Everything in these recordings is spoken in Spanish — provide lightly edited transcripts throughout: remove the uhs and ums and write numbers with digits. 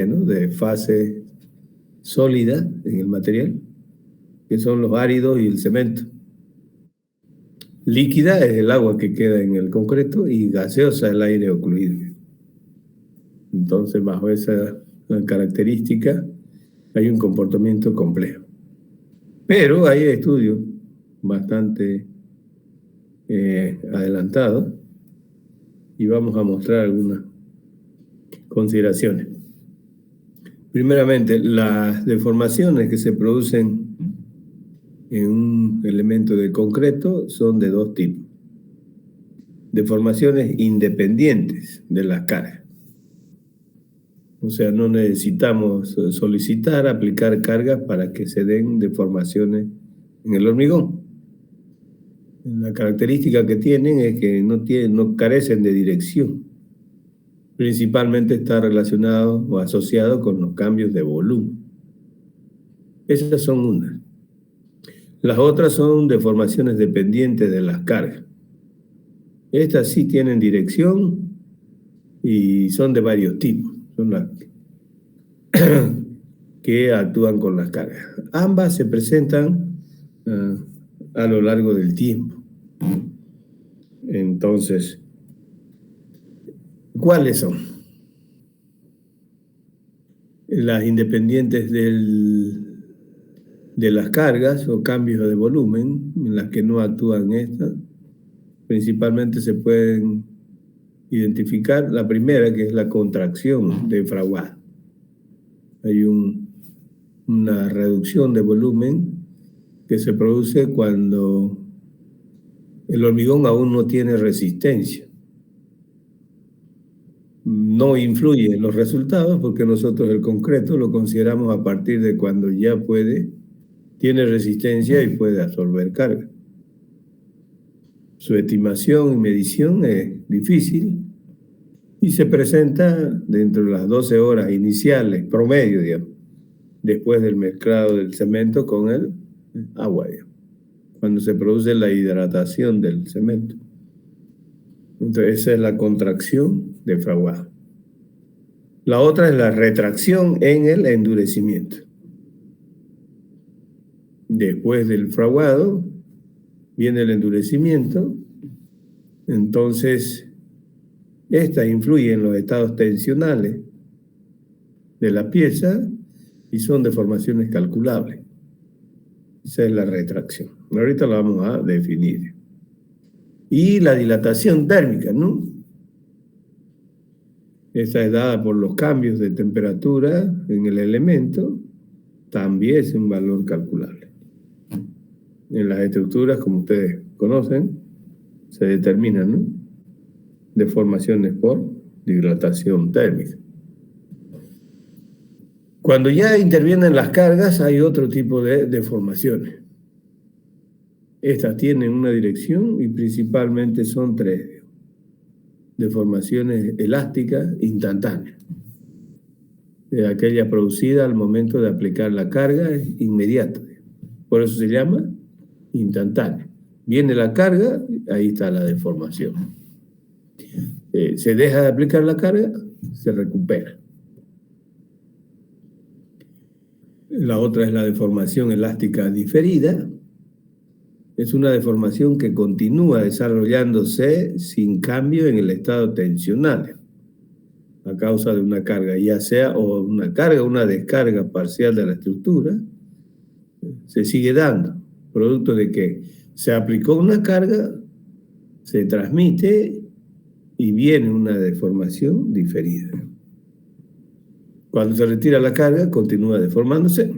¿no?, de fase sólida en el material, que son los áridos y el cemento. Líquida es el agua que queda en el concreto y gaseosa el aire ocluido. Entonces, bajo esa característica, hay un comportamiento complejo. Pero hay estudios bastante adelantados y vamos a mostrar algunas consideraciones. Primeramente, las deformaciones que se producen en un elemento de concreto son de dos tipos. Deformaciones independientes de las cargas. O sea, no necesitamos solicitar, aplicar cargas para que se den deformaciones en el hormigón. La característica que tienen es que no carecen de dirección. Principalmente está relacionado o asociado con los cambios de volumen. Esas son unas. Las otras son deformaciones dependientes de las cargas. Estas sí tienen dirección y son de varios tipos. Son las que actúan con las cargas. Ambas se presentan a lo largo del tiempo. Entonces, ¿cuáles son? Las independientes de las cargas o cambios de volumen, en las que no actúan estas, principalmente se pueden identificar la primera, que es la contracción de fraguado. Hay una reducción de volumen que se produce cuando el hormigón aún no tiene resistencia. No influye en los resultados porque nosotros el concreto lo consideramos a partir de cuando ya tiene resistencia y puede absorber carga. Su estimación y medición es difícil y se presenta dentro de las 12 horas iniciales, promedio, digamos, después del mezclado del cemento con el agua, digamos, cuando se produce la hidratación del cemento. Entonces, esa es la contracción de fraguado. La otra es la retracción en el endurecimiento. Después del fraguado viene el endurecimiento. Entonces, esta influye en los estados tensionales de la pieza y son deformaciones calculables. Esa es la retracción. Ahorita la vamos a definir. Y la dilatación térmica, ¿no? Esa es dada por los cambios de temperatura en el elemento, también es un valor calculable. En las estructuras, como ustedes conocen, se determinan, ¿no?, deformaciones por dilatación térmica. Cuando ya intervienen las cargas, hay otro tipo de deformaciones. Estas tienen una dirección y principalmente son tres. Deformaciones elásticas instantáneas. Aquella producida al momento de aplicar la carga es inmediata. Por eso se llama instantánea. Viene la carga, ahí está la deformación. Se deja de aplicar la carga, se recupera. La otra es la deformación elástica diferida. Es una deformación que continúa desarrollándose sin cambio en el estado tensional a causa de una carga, ya sea o una carga o una descarga parcial de la estructura, se sigue dando, producto de que se aplicó una carga, se transmite y viene una deformación diferida. Cuando se retira la carga, continúa deformándose.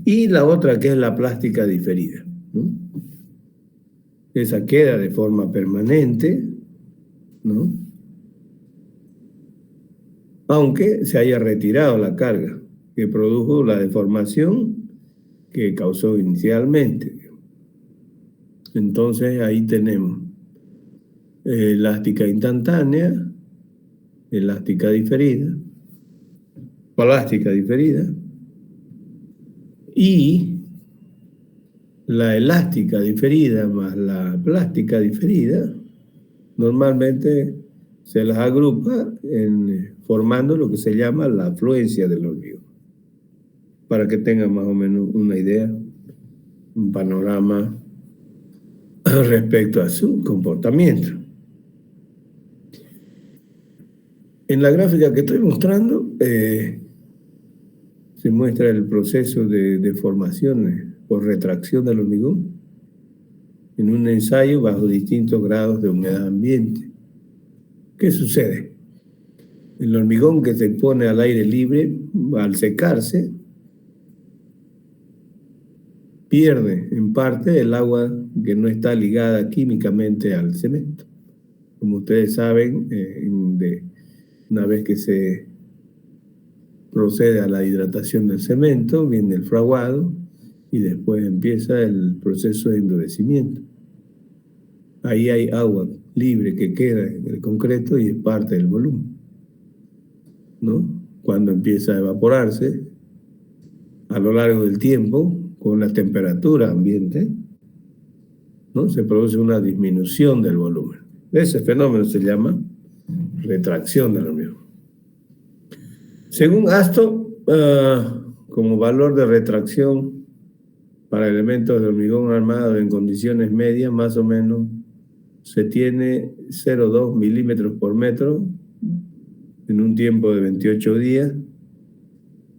Y la otra, que es la plástica diferida, ¿no? Esa queda de forma permanente, ¿no?, aunque se haya retirado la carga que produjo la deformación que causó inicialmente. Entonces ahí tenemos elástica instantánea, elástica diferida, plástica diferida, y la elástica diferida más la plástica diferida normalmente se las agrupa formando lo que se llama la afluencia del hormigón, para que tengan más o menos una idea, un panorama respecto a su comportamiento. En la gráfica que estoy mostrando se muestra el proceso de formación por retracción del hormigón en un ensayo bajo distintos grados de humedad ambiente. ¿Qué sucede? El hormigón que se pone al aire libre, al secarse, pierde en parte el agua que no está ligada químicamente al cemento. Como ustedes saben, una vez que se procede a la hidratación del cemento, viene el fraguado y después empieza el proceso de endurecimiento. Ahí hay agua libre que queda en el concreto y es parte del volumen, ¿no? Cuando empieza a evaporarse a lo largo del tiempo, con la temperatura ambiente, ¿no? Se produce una disminución del volumen. Ese fenómeno se llama retracción del hormigón. Según Asto, como valor de retracción para elementos de hormigón armado en condiciones medias, más o menos se tiene 0,2 milímetros por metro en un tiempo de 28 días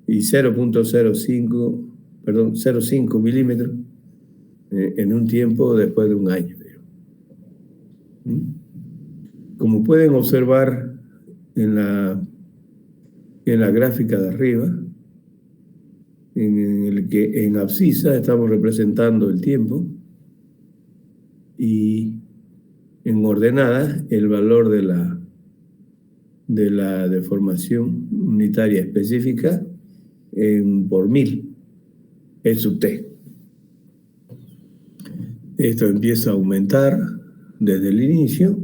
y 0,05 milímetros en un tiempo después de un año. Como pueden observar en la gráfica de arriba, en el que en abscisa estamos representando el tiempo y en ordenada el valor de la deformación unitaria específica por 1000, E sub T. Esto empieza a aumentar desde el inicio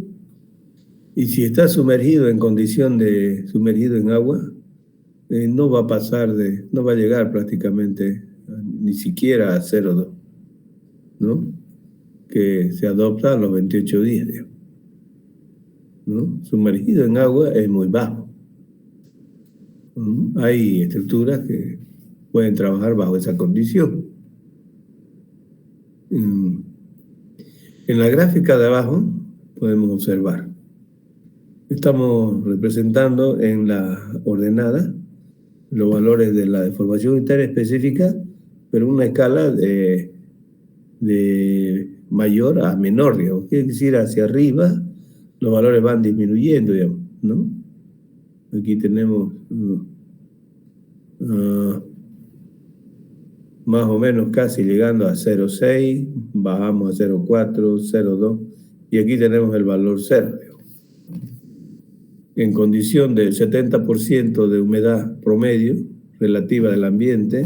y si está sumergido en condición de sumergido en agua, no va a llegar prácticamente ni siquiera a 0,2, ¿no? Que se adopta a los 28 días, digamos, ¿no? Sumergido en agua es muy bajo. Hay estructuras que pueden trabajar bajo esa condición. En la gráfica de abajo podemos observar, estamos representando en la ordenada los valores de la deformación unitaria específica, pero una escala de mayor a menor, digamos. Quiere decir, hacia arriba los valores van disminuyendo, digamos, ¿no? Aquí tenemos más o menos casi llegando a 0,6, bajamos a 0,4, 0,2, y aquí tenemos el valor 0, digamos. En condición del 70% de humedad promedio relativa del ambiente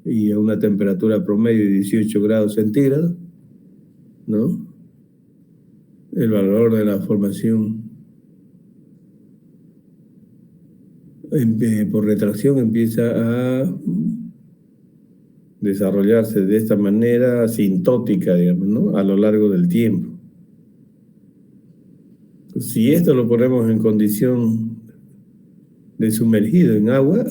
y a una temperatura promedio de 18 grados centígrados, ¿no? El valor de la formación por retracción empieza a desarrollarse de esta manera asintótica, digamos, ¿no? A lo largo del tiempo. Si esto lo ponemos en condición de sumergido en agua,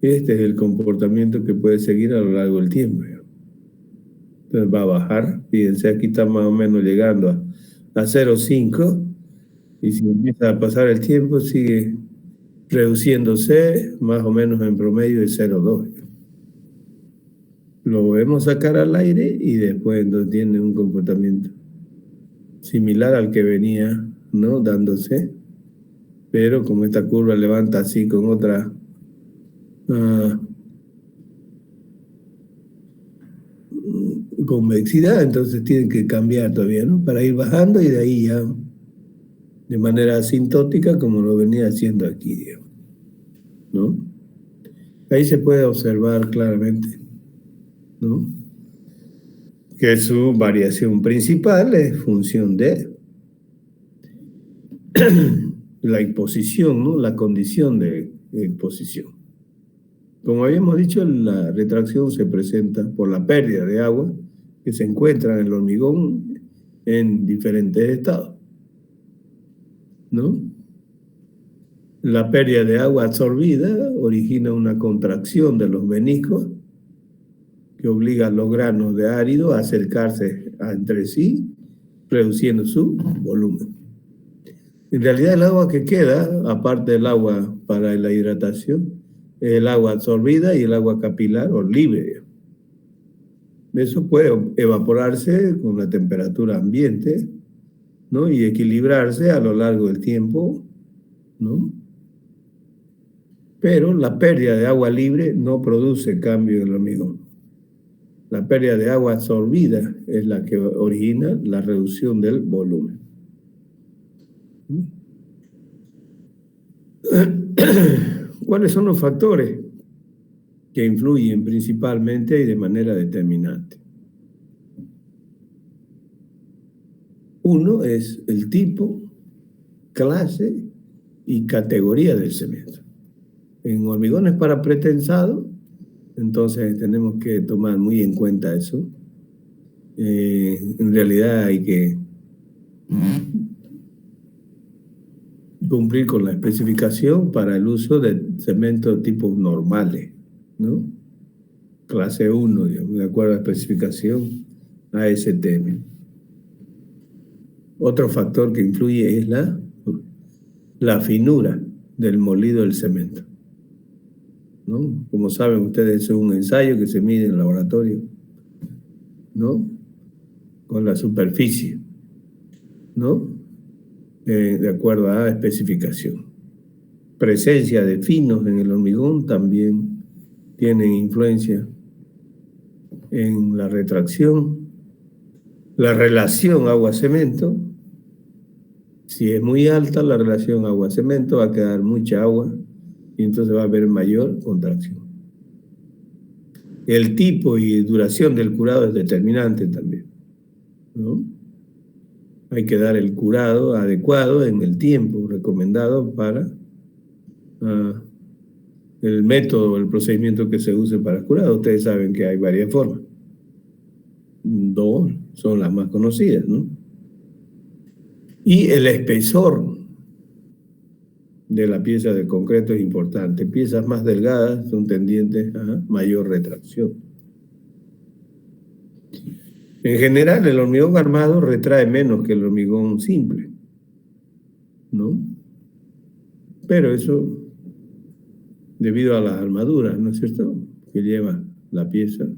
este es el comportamiento que puede seguir a lo largo del tiempo. Entonces va a bajar, fíjense, aquí está más o menos llegando a 0,5, y si empieza a pasar el tiempo sigue reduciéndose más o menos en promedio de 0,2. Lo podemos sacar al aire y después entonces tiene un comportamiento similar al que venía, ¿no?, dándose, pero como esta curva levanta así con otra convexidad, entonces tienen que cambiar todavía, ¿no?, para ir bajando y de ahí ya de manera asintótica como lo venía haciendo aquí, digamos, ¿no? Ahí se puede observar claramente, ¿no?, que su variación principal es función de la imposición, ¿no?, la condición de exposición. Como habíamos dicho, la retracción se presenta por la pérdida de agua que se encuentra en el hormigón en diferentes estados. ¿no? La pérdida de agua absorbida origina una contracción de los meniscos que obliga a los granos de árido a acercarse entre sí, reduciendo su volumen. En realidad el agua que queda, aparte del agua para la hidratación, es el agua absorbida y el agua capilar o libre. Eso puede evaporarse con la temperatura ambiente, ¿no? Y equilibrarse a lo largo del tiempo, ¿no? Pero la pérdida de agua libre no produce cambio en el hormigón. La pérdida de agua absorbida es la que origina la reducción del volumen. ¿Cuáles son los factores que influyen principalmente y de manera determinante? Uno es el tipo, clase y categoría del cemento. En hormigones para pretensado, entonces tenemos que tomar muy en cuenta eso. En realidad hay que cumplir con la especificación para el uso de cementos tipos normales, ¿no? Clase 1, digamos, de acuerdo a la especificación ASTM. Otro factor que influye es la finura del molido del cemento, ¿no? Como saben ustedes, es un ensayo que se mide en el laboratorio, ¿no? Con la superficie, ¿no? De acuerdo a la especificación. Presencia de finos en el hormigón también tienen influencia en la retracción. La relación agua-cemento, si es muy alta la relación agua-cemento, va a quedar mucha agua y entonces va a haber mayor contracción. El tipo y duración del curado es determinante también, ¿no? Hay que dar el curado adecuado en el tiempo recomendado para el método, el procedimiento que se use para el curado. Ustedes saben que hay varias formas. Dos son las más conocidas, ¿no? Y el espesor de la pieza de concreto es importante. Piezas más delgadas son tendientes a mayor retracción. En general, el hormigón armado retrae menos que el hormigón simple, ¿no? Pero eso debido a las armaduras, ¿no es cierto?, que lleva la pieza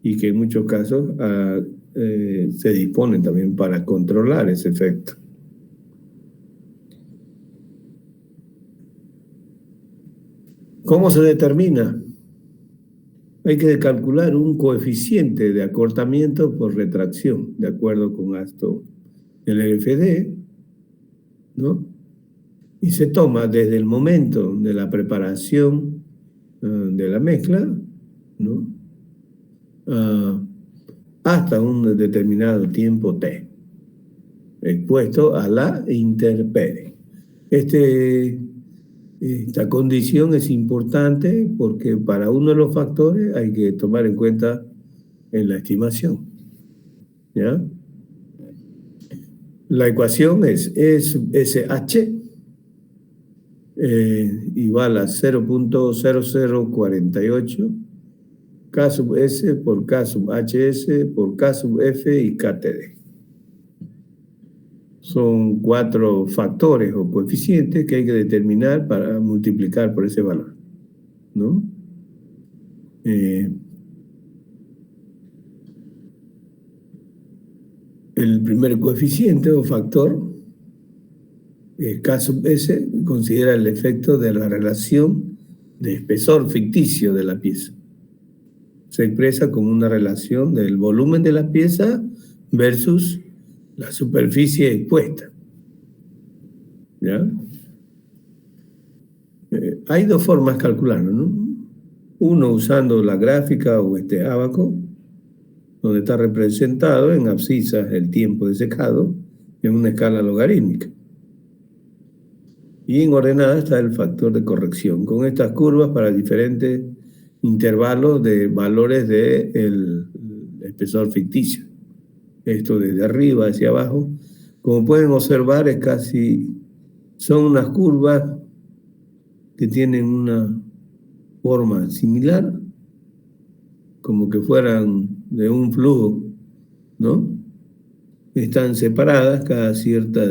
y que en muchos casos se disponen también para controlar ese efecto. ¿Cómo se determina? Hay que calcular un coeficiente de acortamiento por retracción, de acuerdo con esto, el LFD, ¿no? Y se toma desde el momento de la preparación de la mezcla, ¿no? Hasta un determinado tiempo T, expuesto a la intemperie. Esta condición es importante porque para uno de los factores hay que tomar en cuenta en la estimación, ¿ya? La ecuación es SH igual a 0.0048 K sub S por K sub HS por K sub F y KTD. Son 4 factores o coeficientes que hay que determinar para multiplicar por ese valor, ¿no? El primer coeficiente o factor, K sub S, considera el efecto de la relación de espesor ficticio de la pieza. Se expresa como una relación del volumen de la pieza versus la superficie expuesta, ¿ya? Hay dos formas de calcularlo, ¿no? Uno usando la gráfica o ábaco, donde está representado en abscisas el tiempo de secado en una escala logarítmica. Y en ordenada está el factor de corrección, con estas curvas para diferentes intervalos de valores del espesor ficticio. Esto desde arriba hacia abajo. Como pueden observar, es casi Son unas curvas que tienen una forma similar, como que fueran de un flujo, ¿no? Están separadas cada cierto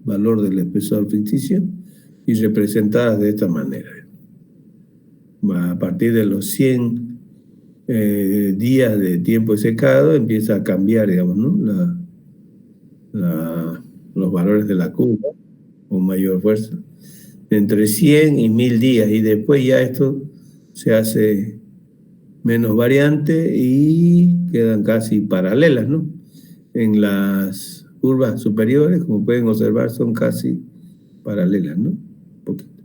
valor del espesor ficticio y representadas de esta manera. A partir de los 100 días de tiempo de secado empieza a cambiar, digamos, ¿no? Los valores de la curva con mayor fuerza. Entre 100 y 1000 días, y después ya esto se hace menos variante y quedan casi paralelas, ¿no? En las curvas superiores, como pueden observar, son casi paralelas, ¿no? Un poquito.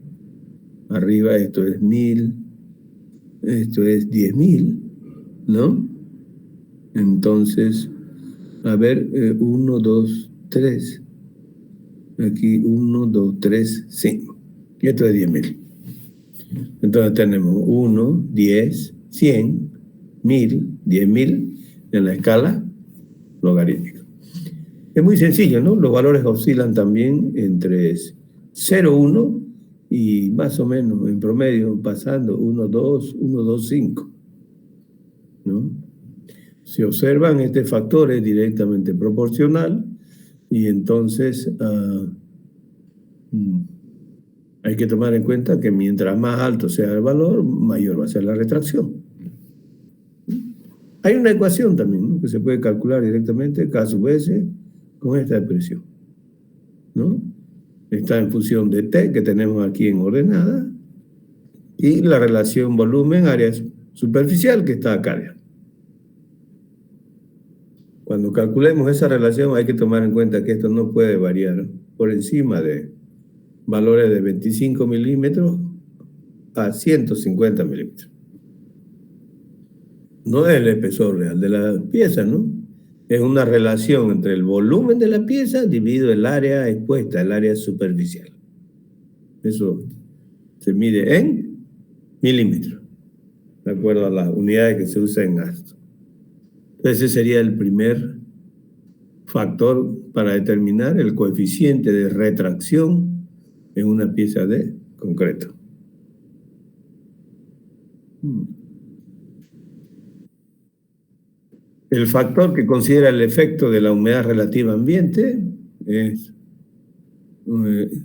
Arriba esto es 1000, esto es 10.000, ¿no? Entonces, a ver, 1, 2, 3. Aquí 1, 2, 3, 5. Y esto es 10.000. Entonces tenemos 1, 10, 100, 1000, 10.000 en la escala logarítmica. Es muy sencillo, ¿no? Los valores oscilan también entre 0, 1 y más o menos en promedio pasando 1, 2, 1, 2, 5, ¿no? Si observan, este factor es directamente proporcional y entonces hay que tomar en cuenta que mientras más alto sea el valor, mayor va a ser la retracción. Hay una ecuación también, ¿no?, que se puede calcular directamente, K sub S, con esta expresión, ¿no? Está en función de T, que tenemos aquí en ordenada, y la relación volumen-área superficial, que está acá. Cuando calculemos esa relación, hay que tomar en cuenta que esto no puede variar por encima de valores de 25 milímetros a 150 milímetros. No es el espesor real de la pieza, ¿no? Es una relación entre el volumen de la pieza dividido el área expuesta, el área superficial. Eso se mide en milímetros, de acuerdo a las unidades que se usan en gasto. Ese sería el primer factor para determinar el coeficiente de retracción en una pieza de concreto. El factor que considera el efecto de la humedad relativa ambiente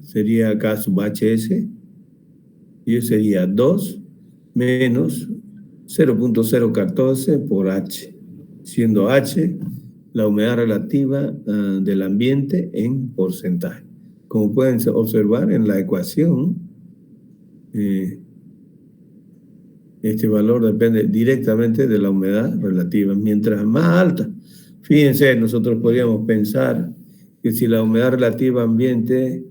sería K sub HS, y eso sería 2 menos 0.014 por H, siendo H la humedad relativa del ambiente en porcentaje. Como pueden observar en la ecuación, este valor depende directamente de la humedad relativa. Mientras más alta, fíjense, nosotros podríamos pensar que si la humedad relativa ambiente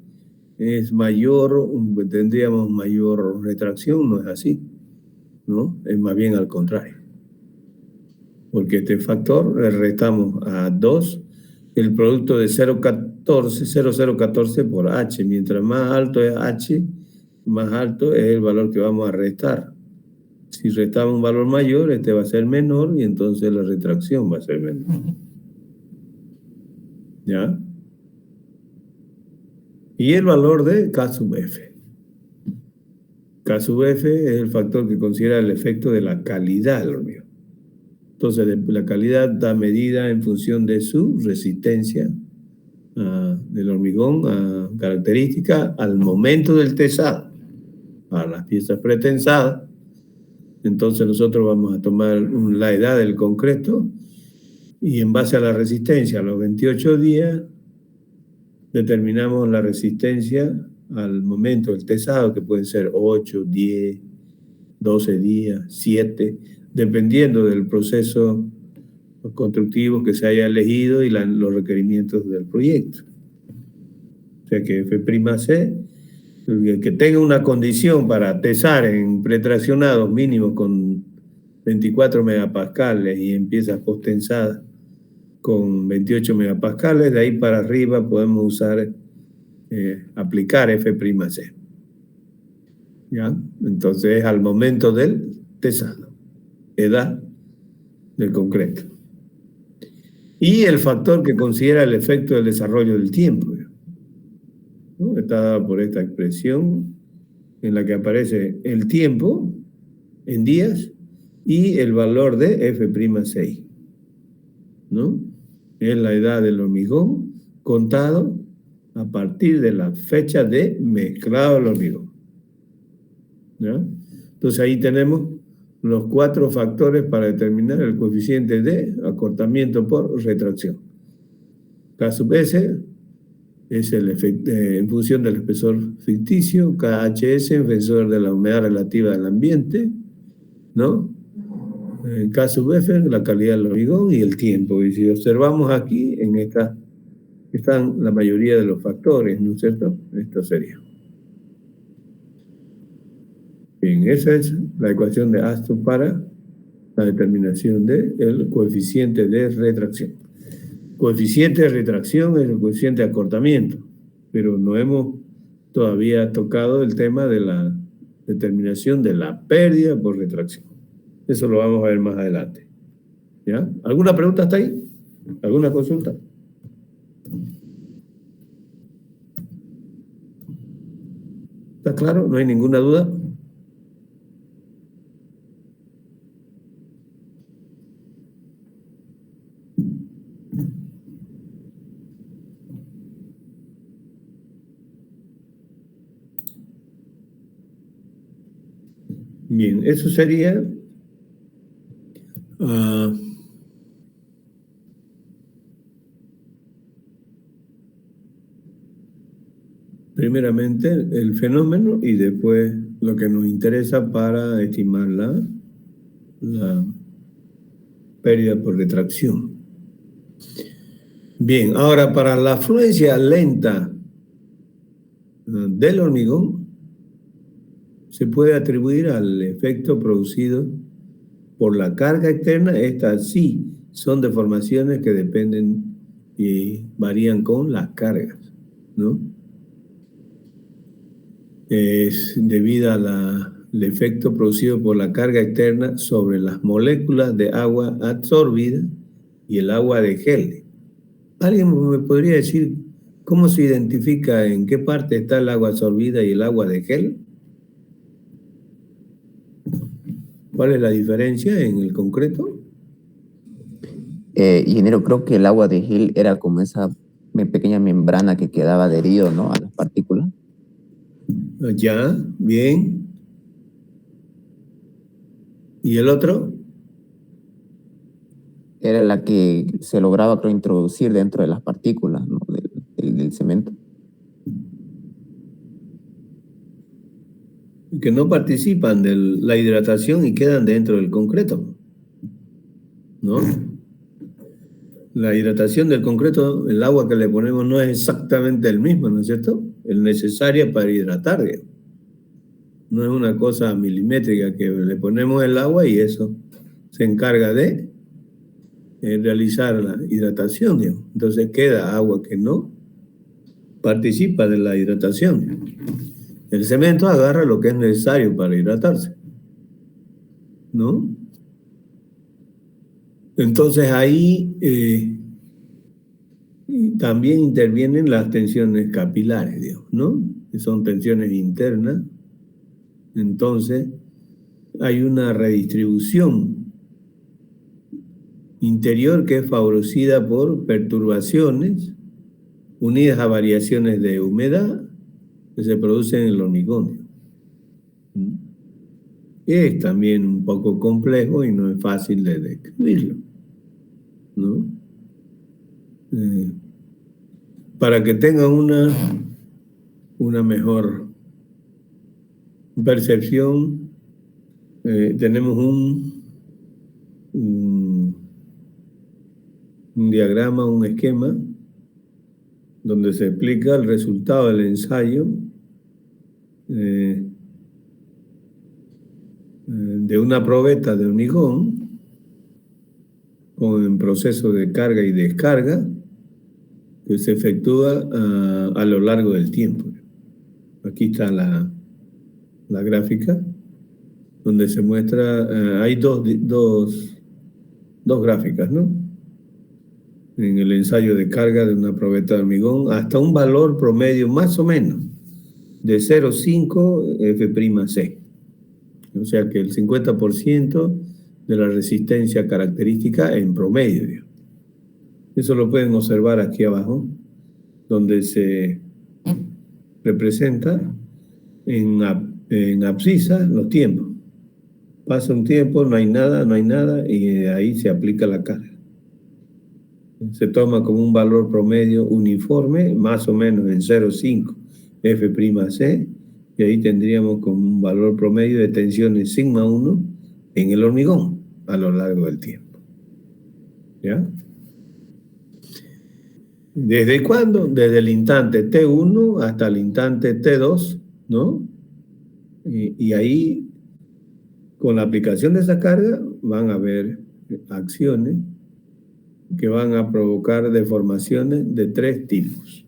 es mayor, tendríamos mayor retracción. No es así, ¿no? Es más bien al contrario. Porque este factor le restamos a 2 el producto de 0,14 por H. Mientras más alto es H, más alto es el valor que vamos a restar. Si restamos un valor mayor, este va a ser menor y entonces la retracción va a ser menor. ¿Ya? Y el valor de K sub F. K sub F es el factor que considera el efecto de la calidad del hormigón. Entonces, la calidad da medida en función de su resistencia del hormigón, característica al momento del tesado. A las piezas pretensadas, entonces nosotros vamos a tomar la edad del concreto y en base a la resistencia a los 28 días determinamos la resistencia al momento del tesado, que puede ser 8, 10, 12 días, 7, dependiendo del proceso constructivo que se haya elegido y los requerimientos del proyecto. O sea que F'C, que tenga una condición para tesar en pretraccionados mínimos con 24 megapascales y en piezas postensadas con 28 megapascales, de ahí para arriba podemos usar, aplicar F'C. ¿Ya? Entonces es al momento del tesado, edad del concreto. Y el factor que considera el efecto del desarrollo del tiempo. ¿no? Está dada por esta expresión en la que aparece el tiempo en días y el valor de F'6, ¿no? Es la edad del hormigón contado a partir de la fecha de mezclado del hormigón, ¿ya? Entonces ahí tenemos los 4 factores para determinar el coeficiente de acortamiento por retracción. K sub S es el efecto, en función del espesor ficticio, KHS en función de la humedad relativa del ambiente, ¿no? En K sub F, la calidad del hormigón y el tiempo. Y si observamos aquí, en esta están la mayoría de los factores, ¿no es cierto? Esto sería. Bien, esa es la ecuación de Aston para la determinación del coeficiente de retracción. Coeficiente de retracción es el coeficiente de acortamiento, pero no hemos todavía tocado el tema de la determinación de la pérdida por retracción. Eso lo vamos a ver más adelante, ¿ya? ¿Alguna pregunta hasta ahí? ¿Alguna consulta? ¿Está claro? ¿No hay ninguna duda? Bien, eso sería primeramente el fenómeno y después lo que nos interesa para estimar la pérdida por retracción. Bien, ahora para la afluencia lenta del hormigón se puede atribuir al efecto producido por la carga externa. Estas sí son deformaciones que dependen y varían con las cargas, ¿no? Es debido al efecto producido por la carga externa sobre las moléculas de agua absorbida y el agua de gel. ¿Alguien me podría decir cómo se identifica en qué parte está el agua absorbida y el agua de gel? ¿Cuál es la diferencia en el concreto? Ingeniero, creo que el agua de gel era como esa pequeña membrana que quedaba adherido, ¿no?, a las partículas. Ya, bien. ¿Y el otro? Era la que se lograba, creo, introducir dentro de las partículas, ¿no?, del cemento. Que no participan de la hidratación y quedan dentro del concreto, ¿no? La hidratación del concreto, el agua que le ponemos no es exactamente el mismo, ¿no es cierto? Es necesaria para hidratar, digamos. No es una cosa milimétrica que le ponemos el agua y eso se encarga de realizar la hidratación, digamos. Entonces queda agua que no participa de la hidratación. El cemento agarra lo que es necesario para hidratarse, ¿no? Entonces ahí también intervienen las tensiones capilares, digamos, ¿no? Que son tensiones internas. Entonces hay una redistribución interior que es favorecida por perturbaciones unidas a variaciones de humedad que se producen en el hormigón. Es también un poco complejo y no es fácil de describirlo, ¿no? Para que tengan una mejor percepción, tenemos un diagrama, un esquema, donde se explica el resultado del ensayo de una probeta de hormigón en proceso de carga y descarga que se efectúa a lo largo del tiempo. Aquí está la gráfica, donde se muestra, hay dos gráficas, ¿no? en el ensayo de carga de una probeta de hormigón hasta un valor promedio más o menos de 0,5 F'C. O sea que el 50% de la resistencia característica en promedio. Eso lo pueden observar aquí abajo, donde se representa en abscisa los tiempos. Pasa un tiempo, no hay nada, y ahí se aplica la carga. Se toma como un valor promedio uniforme, más o menos en 0,5 F'C, y ahí tendríamos como un valor promedio de tensiones sigma 1 en el hormigón a lo largo del tiempo. ¿Ya? ¿Desde cuándo? Desde el instante T1 hasta el instante T2, ¿no? Y ahí, con la aplicación de esa carga, van a haber acciones que van a provocar deformaciones de 3 tipos,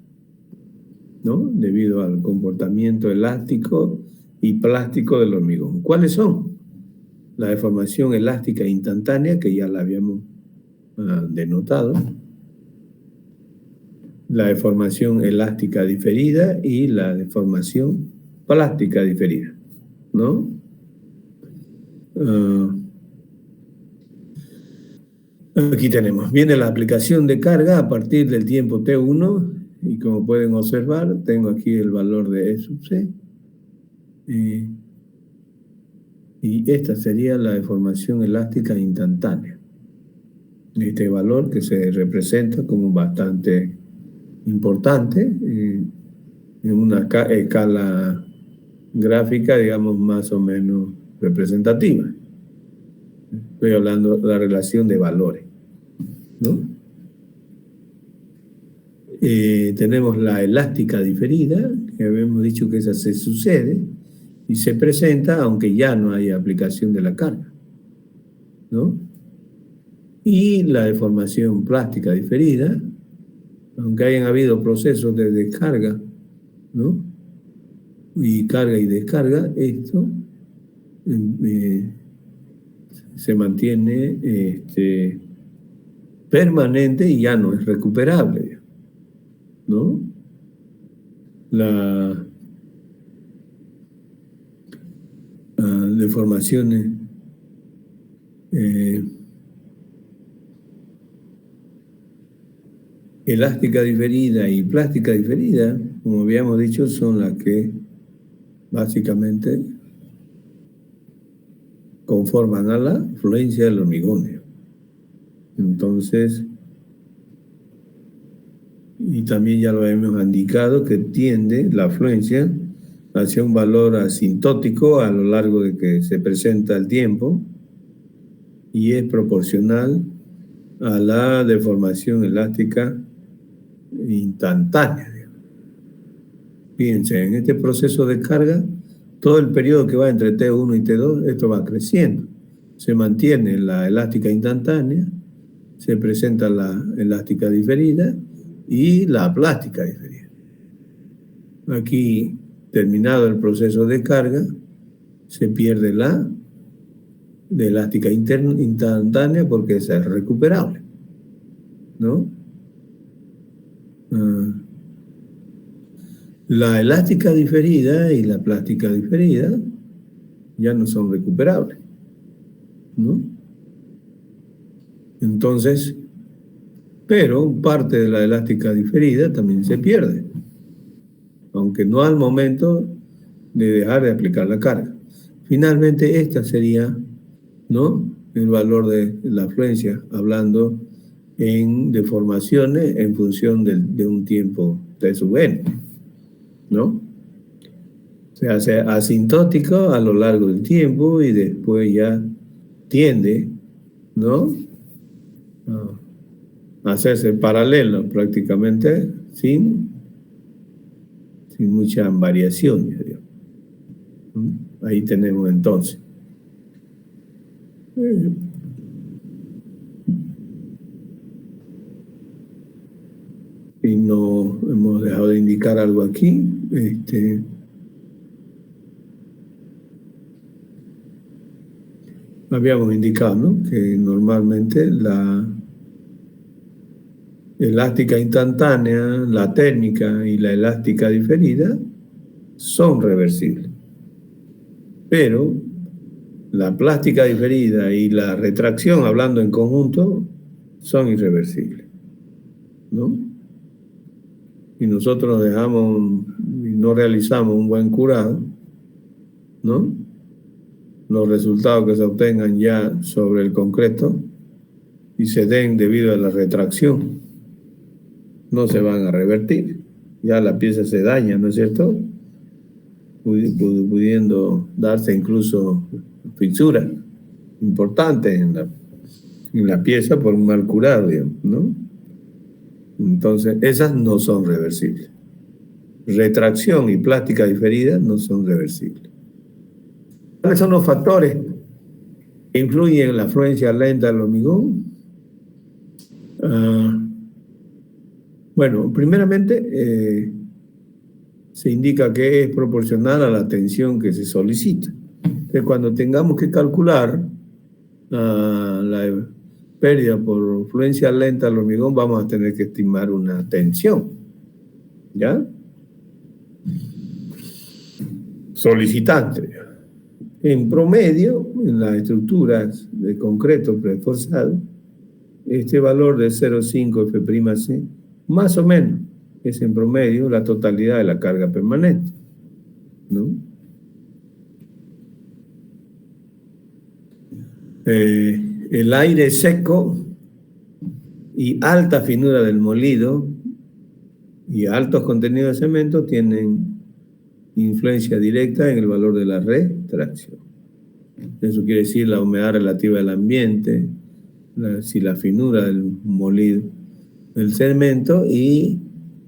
¿no? Debido al comportamiento elástico y plástico del hormigón. ¿Cuáles son? La deformación elástica instantánea, que ya la habíamos denotado, la deformación elástica diferida y la deformación plástica diferida, ¿no? Aquí tenemos, viene la aplicación de carga a partir del tiempo T1, y como pueden observar, tengo aquí el valor de E sub C, y esta sería la deformación elástica instantánea. Este valor que se representa como bastante importante en una escala gráfica, digamos, más o menos representativa. Estoy hablando de la relación de valores, ¿no? Tenemos la elástica diferida, que habíamos dicho que esa se sucede y se presenta aunque ya no haya aplicación de la carga, ¿no? Y la deformación plástica diferida, aunque hayan habido procesos de descarga, ¿no? Y carga y descarga, esto se mantiene permanente y ya no es recuperable, ¿no? Las deformaciones elástica diferida y plástica diferida, como habíamos dicho, son las que básicamente conforman a la fluencia del hormigón. Entonces, y también ya lo hemos indicado, que tiende la fluencia hacia un valor asintótico a lo largo de que se presenta el tiempo y es proporcional a la deformación elástica instantánea. Fíjense, en este proceso de carga, todo el periodo que va entre T1 y T2, esto va creciendo. Se mantiene la elástica instantánea, se presenta la elástica diferida y la plástica diferida. Aquí, terminado el proceso de carga, se pierde la de elástica instantánea porque esa es recuperable, ¿no? La elástica diferida y la plástica diferida ya no son recuperables, ¿no? Entonces, pero parte de la elástica diferida también se pierde, aunque no al momento de dejar de aplicar la carga. Finalmente, esta sería, ¿no?, el valor de la afluencia, hablando en deformaciones en función de un tiempo T sub n, ¿no? Se hace asintótico a lo largo del tiempo y después ya tiende, ¿no?, a hacerse paralelo prácticamente sin mucha variación. Ahí tenemos entonces. Y no hemos dejado de indicar algo aquí. Habíamos indicado, ¿no?, que normalmente elástica instantánea, la técnica y la elástica diferida son reversibles. Pero la plástica diferida y la retracción, hablando en conjunto, son irreversibles, ¿no? Y nosotros dejamos y no realizamos un buen curado, ¿no? Los resultados que se obtengan ya sobre el concreto y se den debido a la retracción no se van a revertir. Ya la pieza se daña, ¿no es cierto? Pudiendo darse incluso fisuras importantes en la pieza por un mal curado, digamos, ¿no? Entonces, esas no son reversibles. Retracción y plástica diferida no son reversibles. ¿Cuáles son los factores que influyen en la fluencia lenta del hormigón? Bueno, primeramente se indica que es proporcional a la tensión que se solicita. Entonces, cuando tengamos que calcular la pérdida por fluencia lenta del hormigón, vamos a tener que estimar una tensión, ¿ya? Solicitante. En promedio, en las estructuras de concreto preforzado, este valor de 0,5 F'C, más o menos, es en promedio la totalidad de la carga permanente, ¿no? El aire seco y alta finura del molido y altos contenidos de cemento tienen influencia directa en el valor de la retracción. Eso quiere decir la humedad relativa del ambiente, si la finura del molido del cemento, y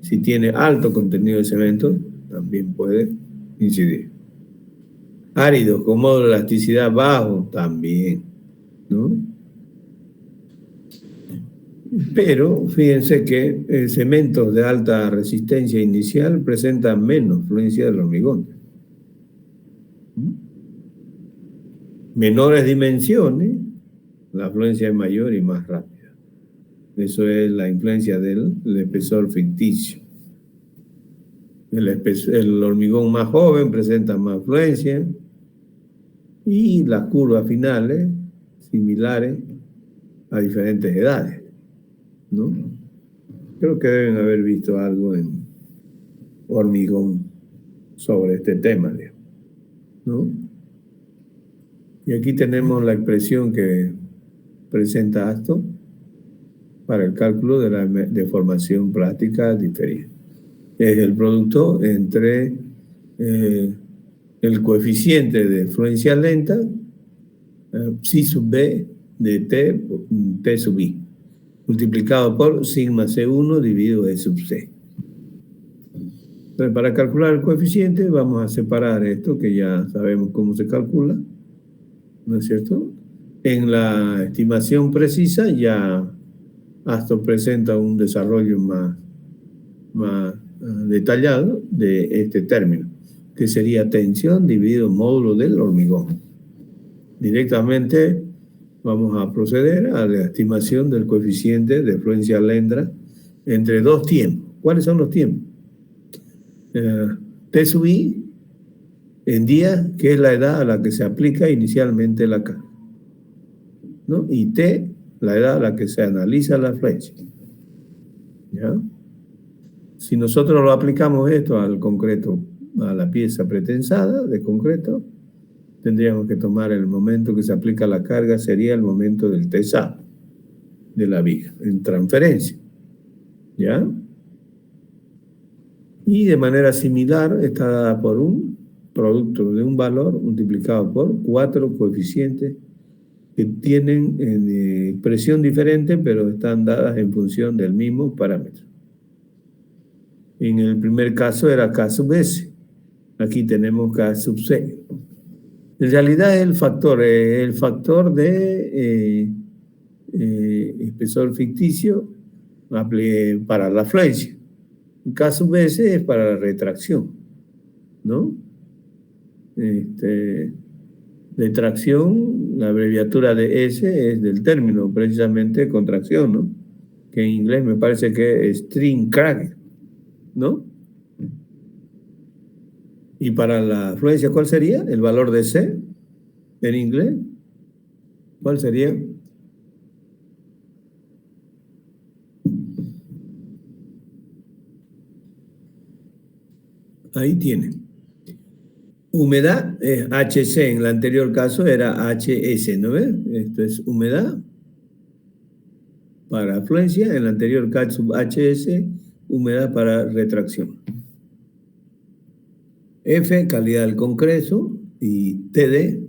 si tiene alto contenido de cemento, también puede incidir. Áridos con módulo de elasticidad bajo, también, ¿no? Pero fíjense que cementos de alta resistencia inicial presentan menos fluencia del hormigón. Menores dimensiones, la fluencia es mayor y más rápida. Eso es la influencia del espesor ficticio. El hormigón más joven presenta más fluencia y las curvas finales similares a diferentes edades, ¿no? Creo que deben haber visto algo en hormigón sobre este tema, ¿no? Y aquí tenemos la expresión que presenta Aston para el cálculo de la deformación plástica diferida. Es el producto entre el coeficiente de fluencia lenta, psi sub b de t sub i, multiplicado por sigma C1 dividido E sub C. Entonces, para calcular el coeficiente vamos a separar esto, que ya sabemos cómo se calcula, ¿no es cierto? En la estimación precisa ya Aston presenta un desarrollo más detallado de este término, que sería tensión dividido módulo del hormigón. Directamente vamos a proceder a la estimación del coeficiente de fluencia lenta entre dos tiempos. ¿Cuáles son los tiempos? T sub i en día, que es la edad a la que se aplica inicialmente la carga, ¿no? Y T, la edad a la que se analiza la flecha, ¿ya? Si nosotros lo aplicamos esto al concreto, a la pieza pretensada de concreto, tendríamos que tomar el momento que se aplica la carga, sería el momento del tesado de la viga, en transferencia, ¿ya? Y de manera similar está dada por un producto de un valor multiplicado por 4 coeficientes que tienen presión diferente, pero están dadas en función del mismo parámetro. En el primer caso era K sub S, aquí tenemos K sub C. En realidad es el factor de espesor ficticio para la fluencia. K sub S es para la retracción, ¿no? Retracción, la abreviatura de S es del término, precisamente contracción, ¿no? que en inglés me parece que es string crack, ¿no? Y para la afluencia, ¿cuál sería el valor de C en inglés? ¿Cuál sería? Ahí tiene. Humedad es HC, en el anterior caso era HS, ¿no ves? Esto es humedad. Para afluencia, en el anterior caso HS, humedad para retracción. F, calidad del concreto, y TD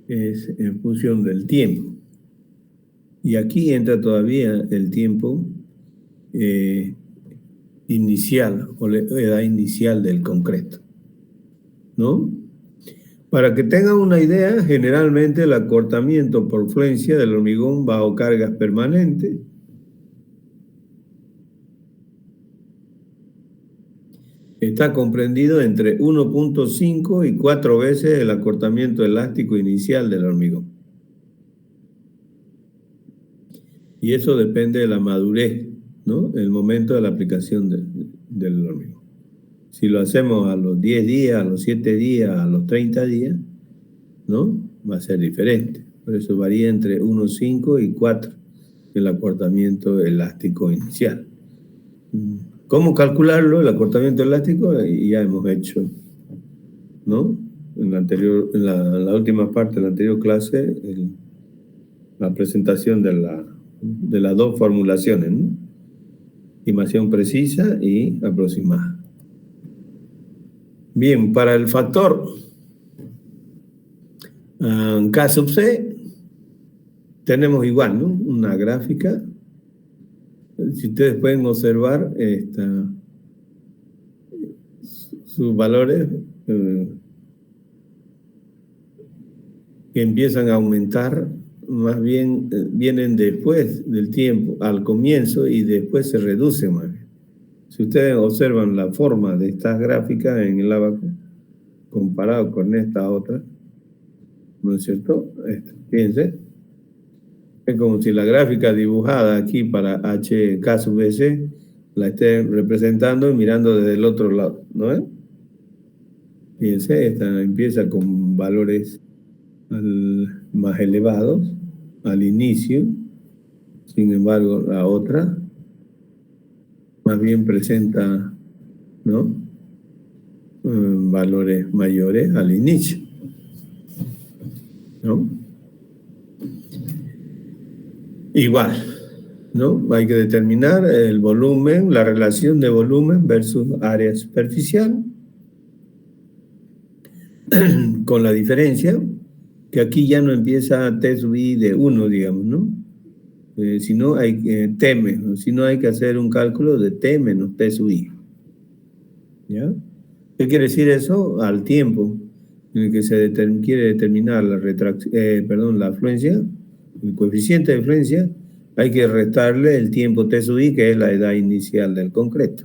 es en función del tiempo. Y aquí entra todavía el tiempo inicial o la edad inicial del concreto, ¿no? Para que tengan una idea, generalmente el acortamiento por fluencia del hormigón bajo cargas permanentes está comprendido entre 1.5 y 4 veces el acortamiento elástico inicial del hormigón. Y eso depende de la madurez, ¿no? El momento de la aplicación del hormigón. Si lo hacemos a los 10 días, a los 7 días, a los 30 días, ¿no? Va a ser diferente. Por eso varía entre 1.5 y 4 el acortamiento elástico inicial. ¿Cómo calcularlo? El acortamiento elástico ya hemos hecho, ¿no? En la última parte de la anterior clase, la presentación de las dos formulaciones, ¿no? Estimación precisa y aproximada. Bien, para el factor K sub C, tenemos igual, ¿no? Una gráfica. Si ustedes pueden observar sus valores que empiezan a aumentar, más bien vienen después del tiempo, al comienzo, y después se reducen más bien. Si ustedes observan la forma de estas gráficas en el abaco, comparado con esta otra, ¿no es cierto? Fíjense, es como si la gráfica dibujada aquí para HK sub S la esté representando y mirando desde el otro lado, ¿no es? Fíjense, esta empieza con valores más elevados al inicio, sin embargo la otra más bien presenta, ¿no? Valores mayores al inicio, ¿no? Igual, ¿no? Hay que determinar el volumen, la relación de volumen versus área superficial, con la diferencia que aquí ya no empieza T sub I de 1, digamos, ¿no? Si no hay T menos, si no hay que hacer un cálculo de T menos T sub I. ¿Ya? ¿Qué quiere decir eso? Al tiempo en el que se quiere determinar la afluencia, el coeficiente de afluencia, hay que restarle el tiempo T sub I, que es la edad inicial del concreto.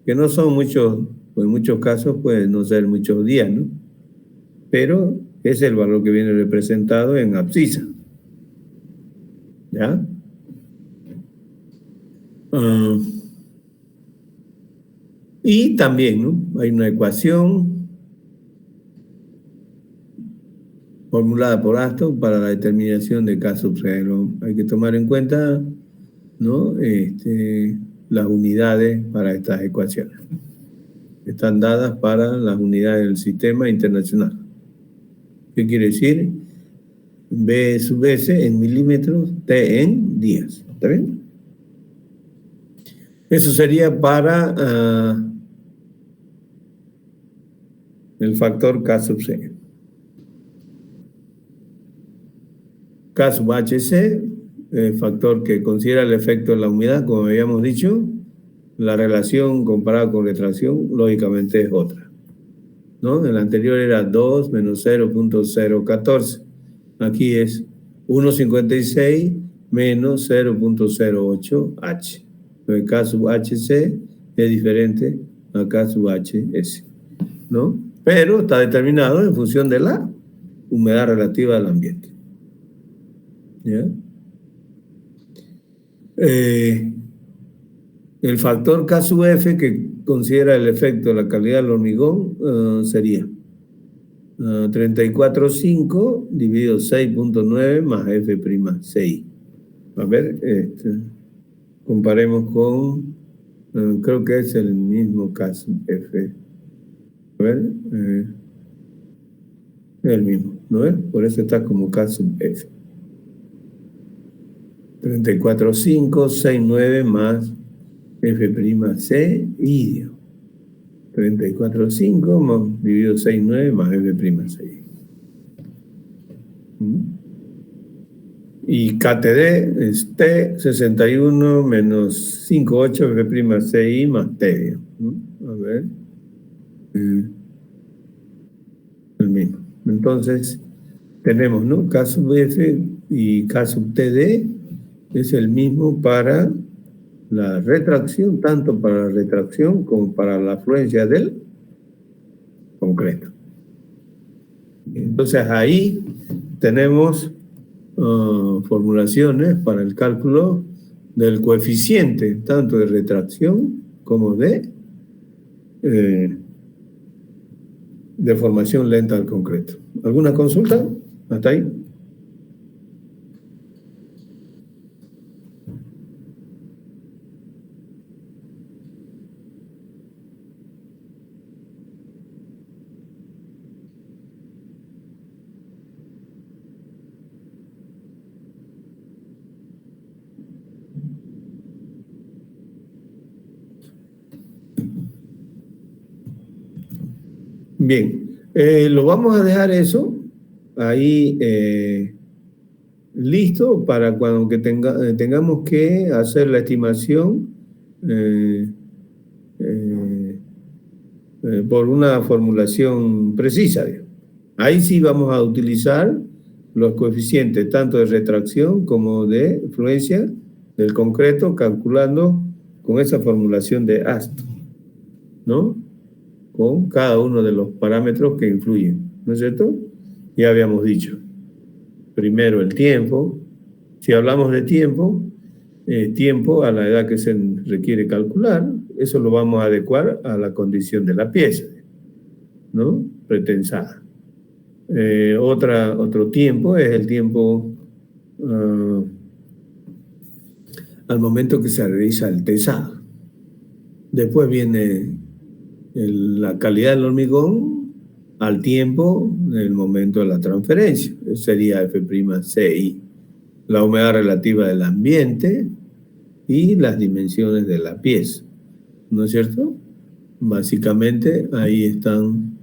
Que no son muchos, pues en muchos casos pueden no ser muchos días, ¿no? Pero es el valor que viene representado en abscisa. ¿Ya? Y también, ¿no? Hay una ecuación formulada por Aston para la determinación de K sub 0. Hay que tomar en cuenta, ¿no? Las unidades para estas ecuaciones. Están dadas para las unidades del sistema internacional. ¿Qué quiere decir? B sub S en milímetros, T en días. ¿Está bien? Eso sería para el factor K sub C. K sub HC, el factor que considera el efecto de la humedad, como habíamos dicho, la relación comparada con retracción, lógicamente es otra, ¿no? El anterior era 2 menos 0.014. Aquí es 1.56 menos 0.08 H. El K sub HC es diferente a K sub HS, ¿no? Pero está determinado en función de la humedad relativa del ambiente. ¿Ya? El factor K sub F que considera el efecto de la calidad del hormigón sería 34,5 dividido 6,9 más F'6. A ver, comparemos con, creo que es el mismo K sub F. A ver, es el mismo, ¿no es? Por eso está como K sub F. 34,5, 6,9 más F'6 y 34,5 dividido 6,9 más F'6. Y KTD es T 61 menos 5,8 F'6I más T. A ver. El mismo. Entonces, tenemos, ¿no? K sub F y K sub TD es el mismo para la retracción, tanto para la retracción como para la afluencia del concreto. Entonces, ahí tenemos formulaciones para el cálculo del coeficiente, tanto de retracción como de formación lenta del concreto. ¿Alguna consulta? ¿Hasta ahí? Bien, lo vamos a dejar eso ahí listo para cuando que tengamos que hacer la estimación por una formulación precisa. Ahí sí vamos a utilizar los coeficientes tanto de retracción como de fluencia del concreto, calculando con esa formulación de Aston, ¿no? Con cada uno de los parámetros que influyen, ¿no es cierto? Ya habíamos dicho. Primero el tiempo. Si hablamos de tiempo, tiempo a la edad que se requiere calcular, eso lo vamos a adecuar a la condición de la pieza, ¿no? Pretensada. Otro tiempo es el tiempo al momento que se realiza el tesado. Después viene la calidad del hormigón al tiempo en el momento de la transferencia. Eso sería F'6I. La humedad relativa del ambiente y las dimensiones de la pieza, ¿no es cierto? Básicamente ahí están,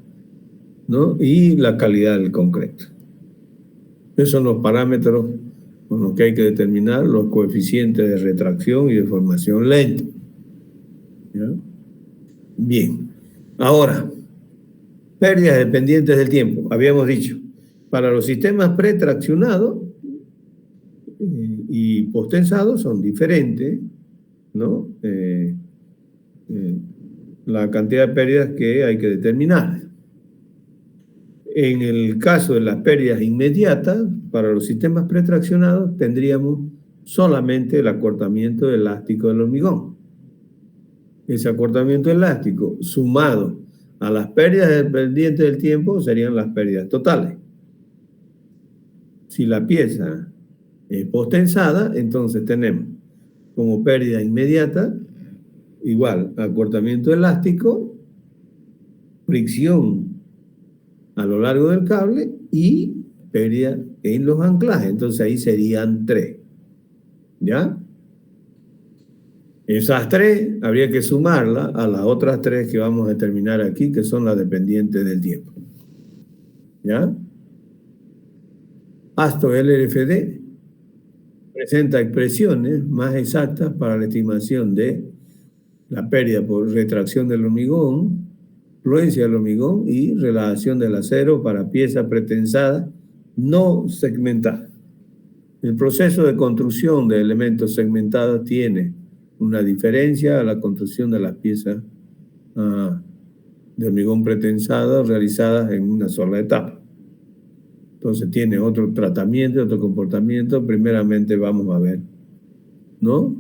¿no? Y la calidad del concreto. Esos son los parámetros con los que hay que determinar los coeficientes de retracción y de formación lenta. ¿Ya? Bien. Ahora, pérdidas dependientes del tiempo. Habíamos dicho, para los sistemas pretraccionados y postensados son diferentes, ¿no? La cantidad de pérdidas que hay que determinar. En el caso de las pérdidas inmediatas, para los sistemas pretraccionados tendríamos solamente el acortamiento elástico del hormigón. Ese acortamiento elástico sumado a las pérdidas dependientes del tiempo serían las pérdidas totales. Si la pieza es postensada, entonces tenemos como pérdida inmediata igual acortamiento elástico, fricción a lo largo del cable y pérdida en los anclajes. Entonces ahí serían 3. ¿Ya? Esas 3 habría que sumarlas a las otras 3 que vamos a determinar aquí, que son las dependientes del tiempo. ¿Ya? Aston LRFD presenta expresiones más exactas para la estimación de la pérdida por retracción del hormigón, fluencia del hormigón y relajación del acero para piezas pretensadas no segmentadas. El proceso de construcción de elementos segmentados tiene una diferencia a la construcción de las piezas de hormigón pretensado realizadas en una sola etapa. Entonces tiene otro tratamiento, otro comportamiento. Primeramente vamos a ver, ¿no?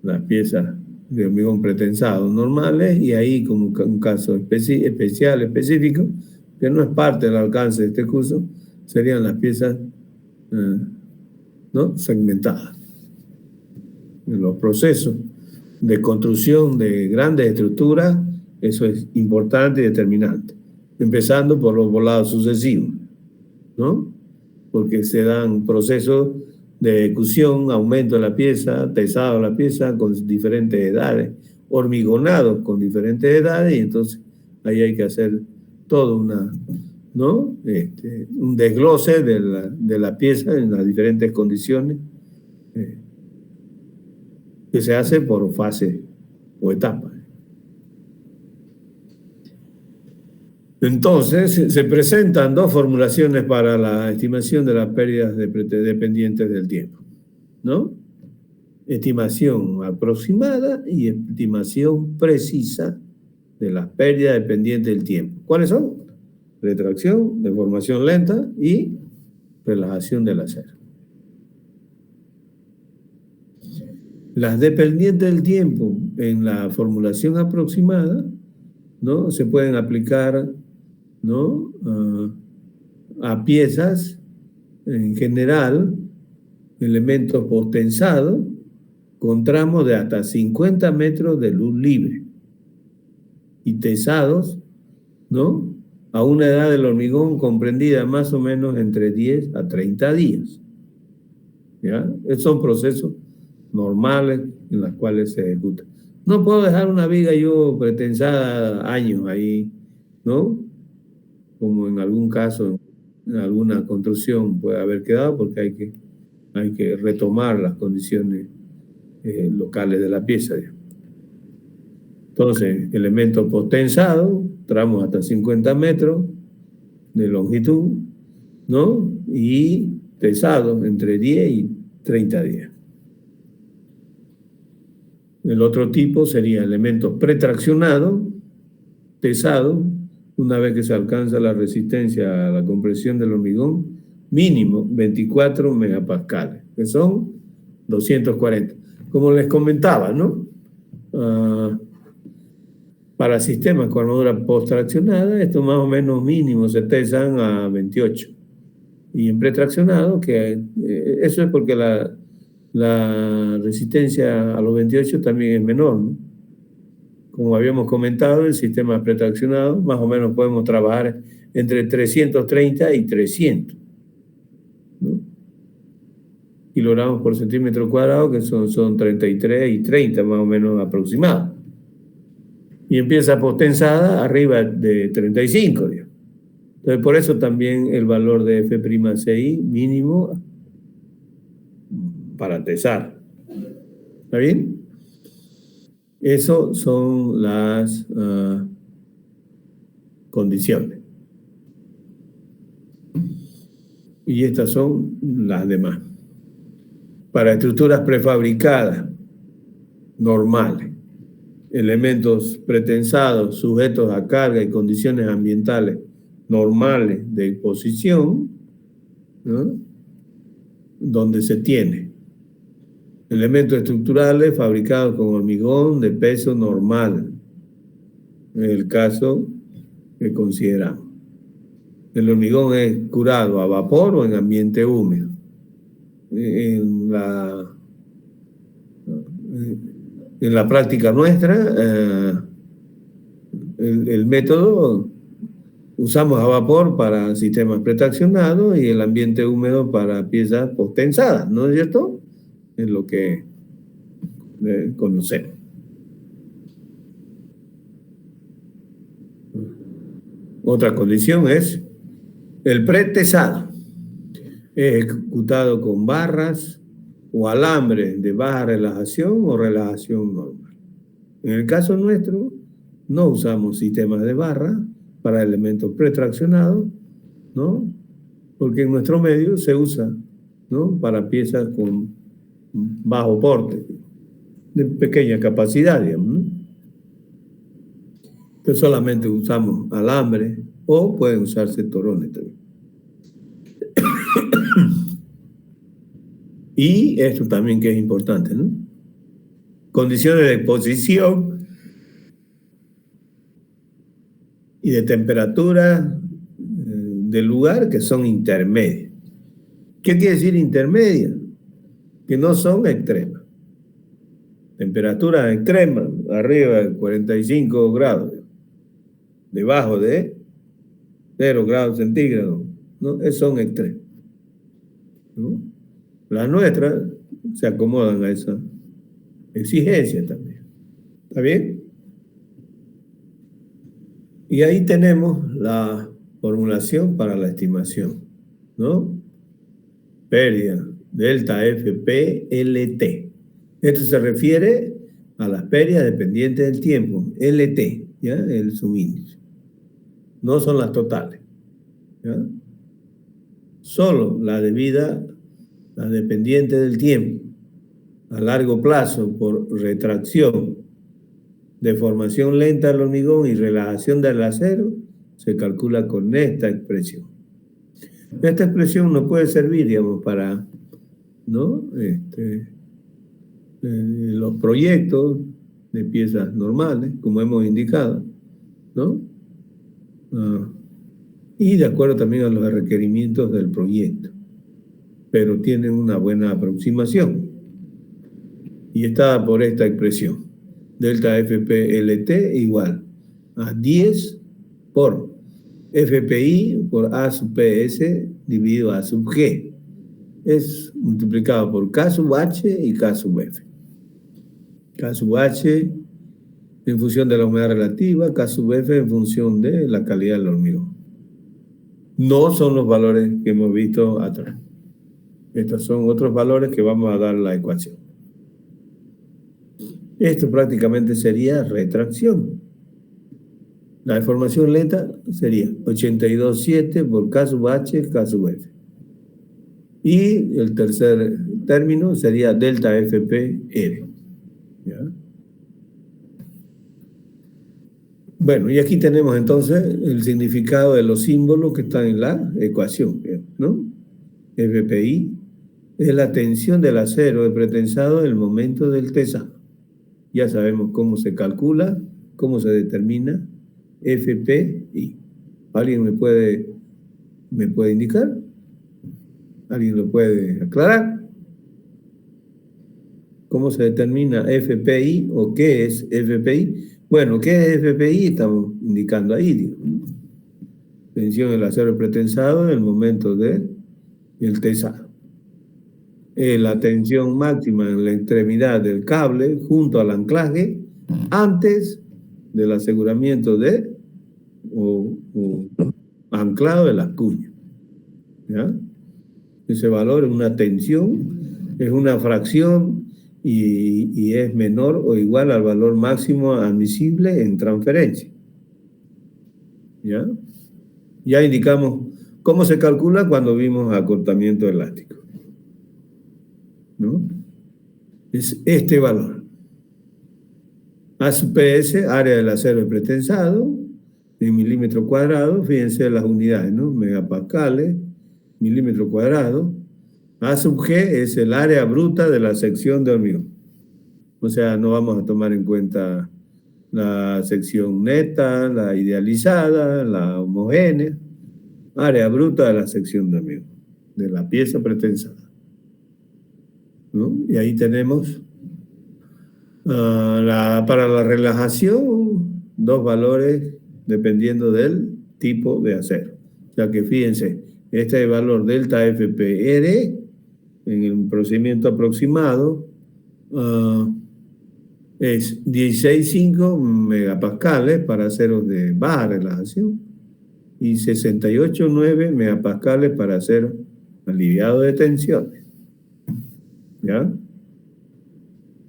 las piezas de hormigón pretensado normales, y ahí, como un caso especial, específico, que no es parte del alcance de este curso, serían las piezas ¿no? segmentadas. En los procesos de construcción de grandes estructuras, eso es importante y determinante, empezando por los volados sucesivos, ¿no? Porque se dan procesos de ejecución, aumento de la pieza, tesado de la pieza con diferentes edades, hormigonados con diferentes edades, y entonces ahí hay que hacer todo ¿no? Un desglose de la pieza en las diferentes condiciones, que se hace por fase o etapa. Entonces, se presentan dos formulaciones para la estimación de las pérdidas dependientes del tiempo, ¿no? Estimación aproximada y estimación precisa de las pérdidas dependientes del tiempo. ¿Cuáles son? Retracción, deformación lenta y relajación del acero. Las dependientes del tiempo en la formulación aproximada, ¿no? Se pueden aplicar, ¿no? A piezas, en general, elementos postensados con tramos de hasta 50 metros de luz libre y tesados, ¿no? A una edad del hormigón comprendida más o menos entre 10 a 30 días. ¿Ya? Esos son procesos normales en los cuales se ejecuta. No puedo dejar una viga yo pretensada años ahí, ¿no? Como en algún caso, en alguna construcción puede haber quedado, porque hay que retomar las condiciones locales de la pieza. Entonces, elementos postensados, tramos hasta 50 metros de longitud, ¿no? Y tesados entre 10 y 30 días. El otro tipo sería elementos pretraccionados, tesados, una vez que se alcanza la resistencia a la compresión del hormigón, mínimo 24 megapascales, que son 240. Como les comentaba, ¿no? Para sistemas con armadura post-traccionada, estos más o menos mínimos se tesan a 28. Y en pretraccionado, que eso es porque la resistencia a los 28 también es menor, ¿no? Como habíamos comentado, el sistema pretraccionado, más o menos podemos trabajar entre 330 y 300, ¿no? Kilogramos por centímetro cuadrado, que son 33 y 30 más o menos aproximados. Y empieza potensada arriba de 35, digamos. Entonces, por eso también el valor de F'Ci mínimo para tesar. ¿Está bien? Eso son las condiciones. Y estas son las demás. Para estructuras prefabricadas, normales, elementos pretensados sujetos a carga y condiciones ambientales normales de exposición, ¿no? Donde se tiene elementos estructurales fabricados con hormigón de peso normal, en el caso que consideramos. El hormigón es curado a vapor o en ambiente húmedo. En la práctica nuestra, el método usamos a vapor para sistemas pretraccionados y el ambiente húmedo para piezas postensadas, ¿no es cierto? Es lo que conocemos. Otra condición es el pretesado, ejecutado con barras o alambre de baja relajación o relajación normal. En el caso nuestro, no usamos sistemas de barra para elementos pretraccionados, ¿no? Porque en nuestro medio se usa, ¿no? Para piezas con bajo porte, de pequeña capacidad, digamos, ¿no? Entonces solamente usamos alambre o pueden usarse torones también. Y esto también que es importante, ¿no? condiciones de exposición y de temperatura del lugar que son intermedias. ¿Qué quiere decir intermedias? Que no son extremas. Temperaturas extremas, arriba de 45 grados, debajo de 0 grados centígrados, ¿no? Son extremos, ¿no? Las nuestras se acomodan a esa exigencia también. ¿Está bien? Y ahí tenemos la formulación para la estimación, ¿no? Pérdida delta FP-LT. Esto se refiere a las pérdidas dependientes del tiempo, LT, ¿ya? El subíndice. No son las totales, ¿ya? Solo la debida, la dependiente del tiempo, a largo plazo por retracción, deformación lenta del hormigón y relajación del acero, se calcula con esta expresión. Esta expresión nos puede servir, digamos, para, ¿no? Los proyectos de piezas normales, como hemos indicado, ¿no? Y de acuerdo también a los requerimientos del proyecto, pero tienen una buena aproximación y está por esta expresión: delta FP-LT igual a 10 por FPI por A sub PS dividido A sub G. Es multiplicado por K sub H y K sub F. K sub H en función de la humedad relativa, K sub F en función de la calidad del hormigón. No son los valores que hemos visto atrás. Estos son otros valores que vamos a dar la ecuación. Esto prácticamente sería retracción. La deformación lenta sería 82,7 por K sub H, K sub F. Y el tercer término sería delta FP-R. ¿Ya? Bueno, y aquí tenemos entonces el significado de los símbolos que están en la ecuación, ¿no? FPI es la tensión del acero de pretensado en el momento del tesado. Ya sabemos cómo se calcula, cómo se determina FPI. ¿Alguien me puede indicar? ¿Alguien lo puede aclarar? ¿Cómo se determina FPI o qué es FPI? Bueno, ¿qué es FPI? Estamos indicando ahí, digo, ¿no? Tensión del acero pretensado en el momento del tesado. La tensión máxima en la extremidad del cable junto al anclaje antes del aseguramiento o anclado de las cuñas. ¿Ya? Ese valor es una tensión, es una fracción y es menor o igual al valor máximo admisible en transferencia. ¿Ya? Ya indicamos cómo se calcula cuando vimos acortamiento elástico, ¿no? Es este valor. A sub PS, área del acero pretensado, en milímetros cuadrados, fíjense las unidades, ¿no? Megapascales, milímetro cuadrado. A sub G es el área bruta de la sección de hormigón. O sea, no vamos a tomar en cuenta la sección neta, la idealizada, la homogénea. Área bruta de la sección de hormigón, de la pieza pretensada, ¿no? Y ahí tenemos para la relajación, dos valores dependiendo del tipo de acero. O sea que fíjense, este valor delta FPR en el procedimiento aproximado es 16,5 megapascales para aceros de baja relajación y 68,9 megapascales para aceros aliviados de tensiones. ¿Ya?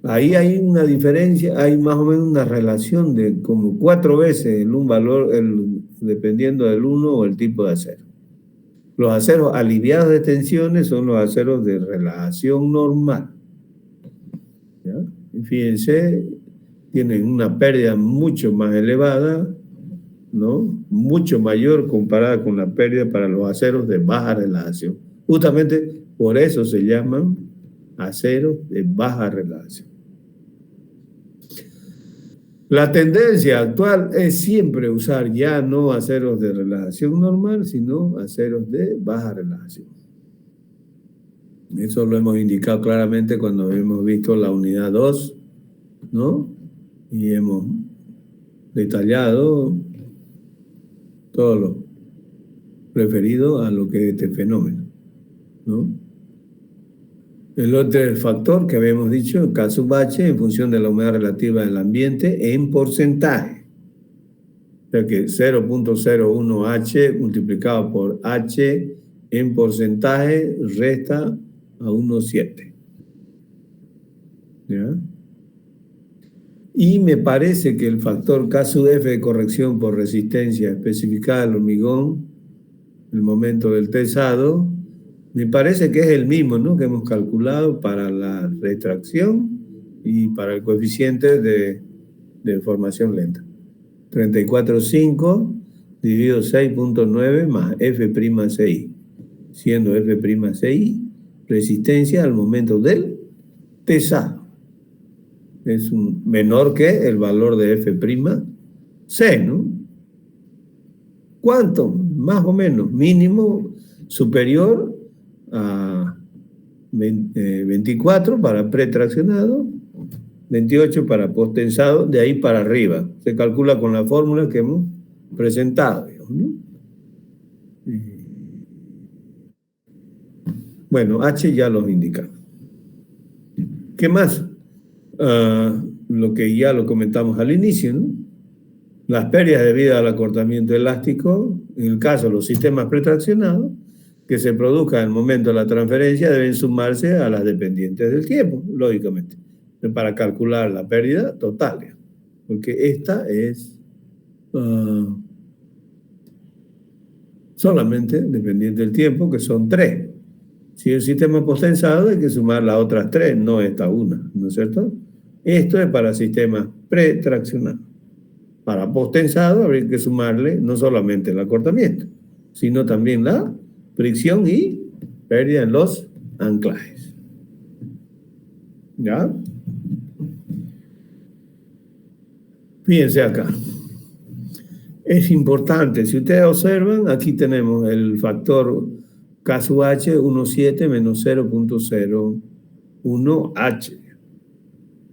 Ahí hay una diferencia, hay más o menos una relación de como 4 veces en un valor, dependiendo del uno o el tipo de acero. Los aceros aliviados de tensiones son los aceros de relajación normal. ¿Ya? Y fíjense, tienen una pérdida mucho más elevada, ¿no? Mucho mayor comparada con la pérdida para los aceros de baja relajación. Justamente por eso se llaman aceros de baja relajación. La tendencia actual es siempre usar ya no aceros de relajación normal, sino aceros de baja relajación. Eso lo hemos indicado claramente cuando hemos visto la unidad 2, ¿no? Y hemos detallado todo lo referido a lo que es este fenómeno, ¿no? El otro factor que habíamos dicho, el K-H, en función de la humedad relativa del ambiente en porcentaje. O sea que 0.01 H multiplicado por H en porcentaje resta a 1,7. ¿Ya? Y me parece que el factor K-F de corrección por resistencia especificada del hormigón, el momento del tesado, me parece que es el mismo, ¿no?, que hemos calculado para la retracción y para el coeficiente de formación lenta. 34,5 dividido 6.9 más F'6, siendo F'6 resistencia al momento del tesado. Es menor que el valor de F'C, ¿no? ¿Cuánto? Más o menos, mínimo superior a 24 para pretraccionado, 28 para posttensado, de ahí para arriba. Se calcula con la fórmula que hemos presentado, ¿no? Bueno, H ya los indicamos. ¿Qué más? Lo que ya lo comentamos al inicio, ¿no? Las pérdidas debidas al acortamiento elástico, en el caso de los sistemas pretraccionados, que se produzcan al momento de la transferencia, deben sumarse a las dependientes del tiempo, lógicamente, para calcular la pérdida total, porque esta es solamente dependiente del tiempo, que son 3. Si el sistema es postensado, hay que sumar las otras 3, no esta una, ¿no es cierto? Esto es para sistemas pretraccionados. Para postensado habría que sumarle no solamente el acortamiento, sino también la fricción y pérdida en los anclajes. ¿Ya? Fíjense acá. Es importante, si ustedes observan, aquí tenemos el factor K-H 1,7 menos 0.01 H.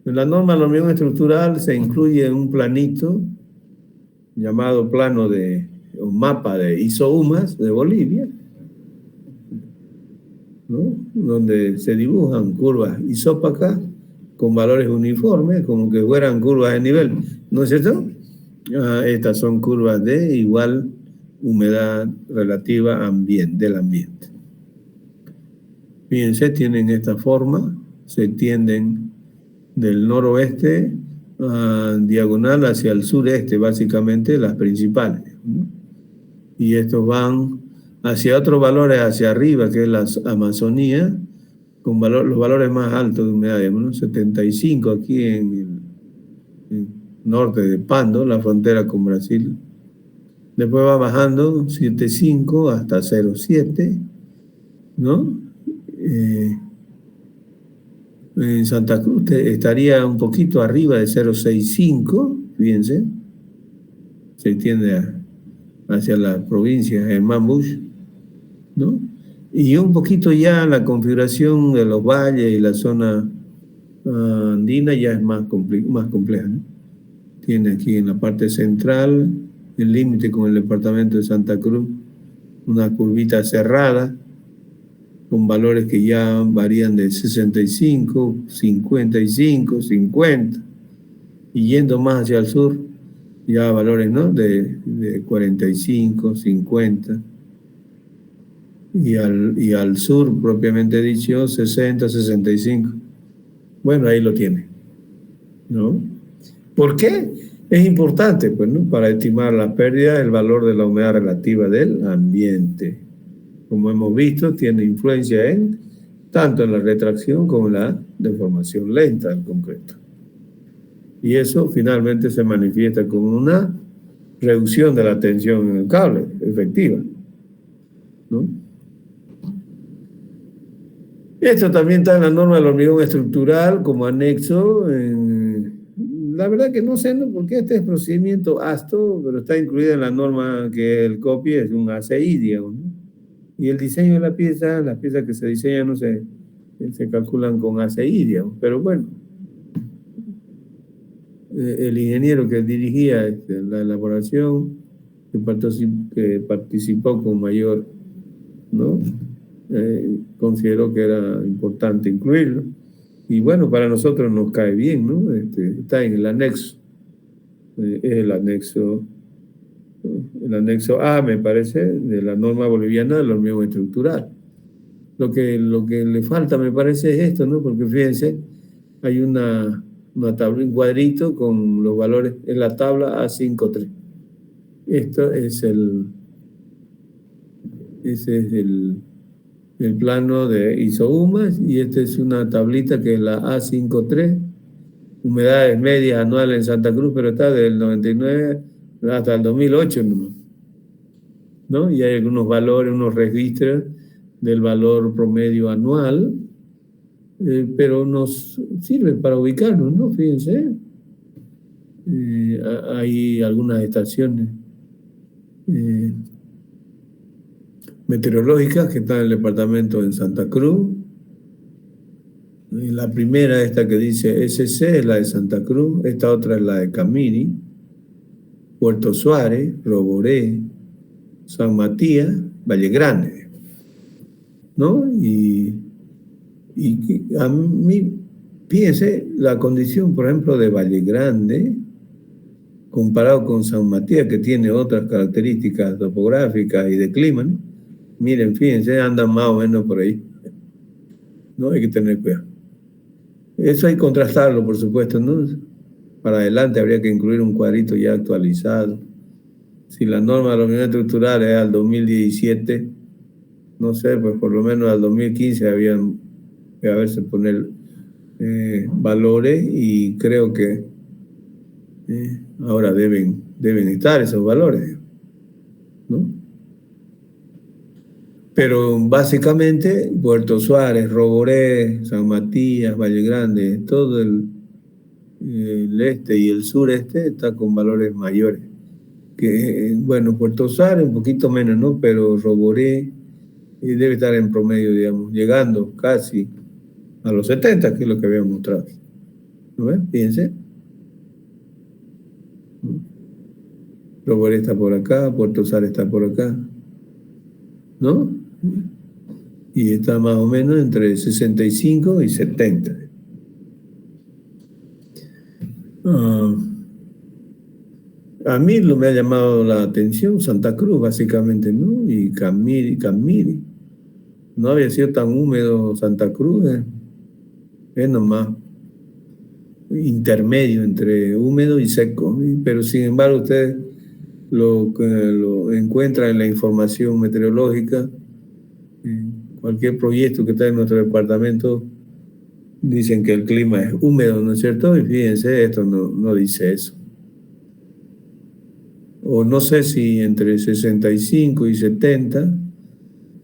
En la norma de la hormigón estructural se incluye un planito llamado plano de un mapa de isohumas de Bolivia, ¿no?, donde se dibujan curvas isópacas con valores uniformes, como que fueran curvas de nivel, ¿no es cierto? Estas son curvas de igual humedad relativa del ambiente. Fíjense, tienen esta forma, se tienden del noroeste diagonal hacia el sureste, básicamente las principales, ¿no? Y estos van hacia otros valores hacia arriba, que es la Amazonía, con los valores más altos de humedad, ¿no? 75 aquí en el norte de Pando, la frontera con Brasil. Después va bajando 7,5 hasta 0,7, ¿no? En Santa Cruz estaría un poquito arriba de 0,65, fíjense. Se extiende hacia la provincia de Mambush, ¿no? Y un poquito ya la configuración de los valles y la zona andina ya es más compleja, ¿no? Tiene aquí en la parte central el límite con el departamento de Santa Cruz, una curvita cerrada con valores que ya varían de 65, 55, 50, y yendo más hacia el sur, ya valores, ¿no?, de 45, 50, y al sur, propiamente dicho, 60, 65. Bueno, ahí lo tiene, ¿no? ¿Por qué? Es importante, pues, ¿no?, para estimar la pérdida del valor de la humedad relativa del ambiente. Como hemos visto, tiene influencia tanto en la retracción como en la deformación lenta del concreto. Y eso finalmente se manifiesta con una reducción de la tensión en el cable, efectiva, ¿no? Esto también está en la norma del hormigón estructural como anexo en La verdad que no sé, ¿no? Porque este es procedimiento ASTO, pero está incluida en la norma que el copy es un ACI, digamos, ¿no? Y el diseño de la pieza, las piezas que se diseñan no se calculan con ACI, digamos. Pero bueno, el ingeniero que dirigía la elaboración, que participó con mayor, ¿no? Consideró que era importante incluirlo. Y bueno, para nosotros nos cae bien, ¿no? Está en el anexo. Es el anexo A, me parece, de la norma boliviana de la hormigón estructural. Lo que le falta, me parece, es esto, ¿no? Porque fíjense, hay una tabla, un cuadrito con los valores en la tabla A53. Esto es ese es el plano de isohumas y esta es una tablita que es la A53, humedades medias anuales en Santa Cruz, pero está del 99 hasta el 2008, ¿no? Y hay algunos valores, unos registros del valor promedio anual, pero nos sirve para ubicarnos, ¿no? Fíjense, hay algunas estaciones meteorológicas que están en el departamento en Santa Cruz. La primera, esta que dice SC, es la de Santa Cruz, esta otra es la de Camiri, Puerto Suárez, Roboré, San Matías, Valle Grande, ¿no? Y a mí, fíjense, la condición, por ejemplo, de Valle Grande, comparado con San Matías, que tiene otras características topográficas y de clima, ¿no? Miren, fíjense, andan más o menos por ahí, ¿no? Hay que tener cuidado. Eso hay que contrastarlo, por supuesto, ¿no? Para adelante habría que incluir un cuadrito ya actualizado. Si la norma de la hormigón estructural es al 2017, no sé, pues por lo menos al 2015 habían que haberse poner valores y creo que ahora deben estar esos valores, ¿no? Pero básicamente Puerto Suárez, Roboré, San Matías, Valle Grande, todo el este y el sureste está con valores mayores. Que, bueno, Puerto Suárez un poquito menos, ¿no? Pero Roboré debe estar en promedio, digamos, llegando casi a los 70, que es lo que había mostrado. ¿No ven? Fíjense. Roboré está por acá, Puerto Suárez está por acá, ¿no? Y está más o menos entre 65 y 70. A mí lo me ha llamado la atención Santa Cruz, básicamente, ¿no? Y Camiri. No había sido tan húmedo Santa Cruz, es nomás intermedio entre húmedo y seco, pero sin embargo ustedes lo encuentran en la información meteorológica, cualquier proyecto que está en nuestro departamento dicen que el clima es húmedo, ¿no es cierto? Y fíjense, esto no dice eso. O no sé si entre 65 y 70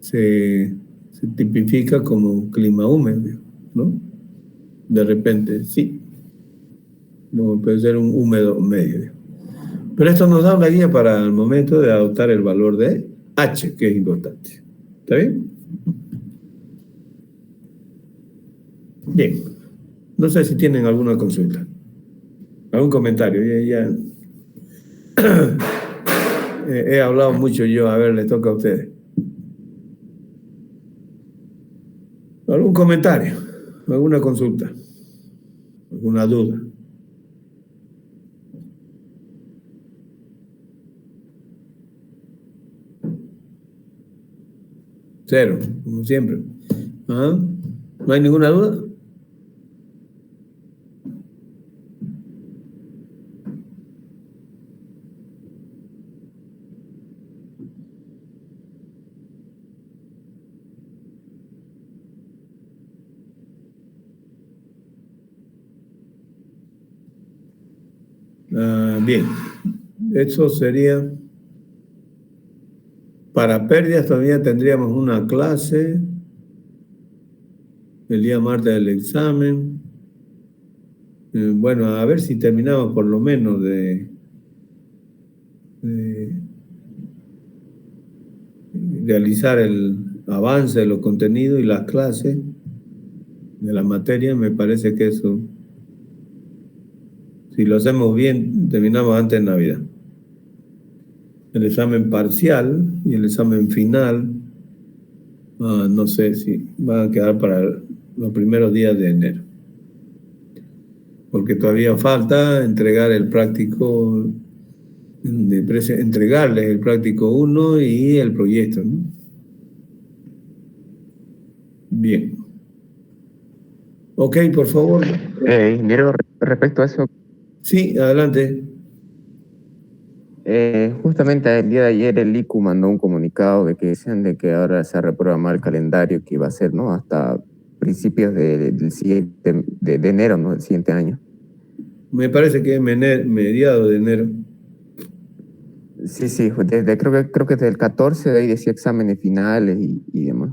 se tipifica como un clima húmedo, ¿no? De repente, sí. No, puede ser un húmedo medio. Pero esto nos da una guía para el momento de adoptar el valor de H, que es importante. ¿Está bien? Bien. No sé si tienen alguna consulta. ¿Algún comentario? Ya. He hablado mucho yo. A ver, les toca a ustedes. ¿Algún comentario? ¿Alguna consulta? ¿Alguna duda? Cero, como siempre. ¿Ah? ¿No hay ninguna duda? Bien, eso sería para pérdidas. Todavía tendríamos una clase el día martes del examen. Bueno, a ver si terminamos por lo menos de realizar el avance de los contenidos y las clases de la materia. Me parece que eso, si lo hacemos bien, terminamos antes de Navidad. El examen parcial y el examen final, no sé si van a quedar para los primeros días de enero, porque todavía falta entregar el práctico, entregarles el práctico 1 y el proyecto, ¿no? Bien. Ok, por favor. Ingeniero, respecto a eso, Sí, adelante. justamente el día de ayer el ICU mandó un comunicado de que decían de que ahora se ha reprogramado el calendario que iba a ser, ¿no? Hasta principios del siguiente, de enero, ¿no? Del siguiente año. Me parece que es mediados de enero. Sí, sí, creo que desde el 14 de ahí decía exámenes finales y demás.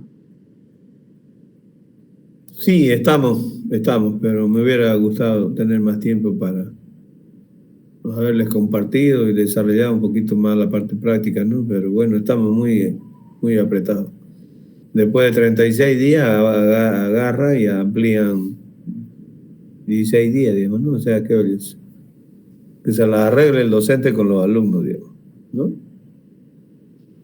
Sí, estamos, pero me hubiera gustado tener más tiempo para haberles compartido y desarrollado un poquito más la parte práctica, ¿no? Pero bueno, estamos muy apretados. Después de 36 días agarra y amplían 16 días, digamos, ¿no? O sea, que se las arregle el docente con los alumnos, digamos, ¿no?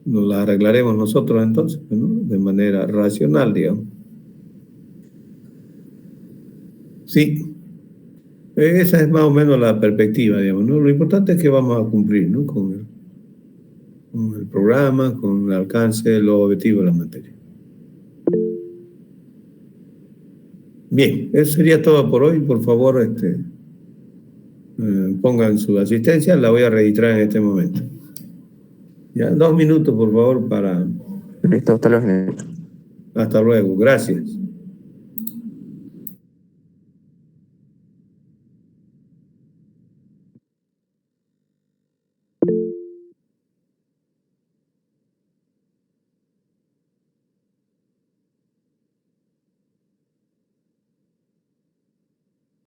Nos las arreglaremos nosotros entonces, ¿no? De manera racional, digamos. Sí, esa es más o menos la perspectiva, digamos, ¿no? Lo importante es que vamos a cumplir, ¿no? Con el programa, con el alcance, los objetivos de la materia. Bien, eso sería todo por hoy. Por favor, pongan su asistencia, la voy a registrar en este momento. Ya, 2 minutos, por favor, para... Listo, hasta luego. Hasta luego, gracias.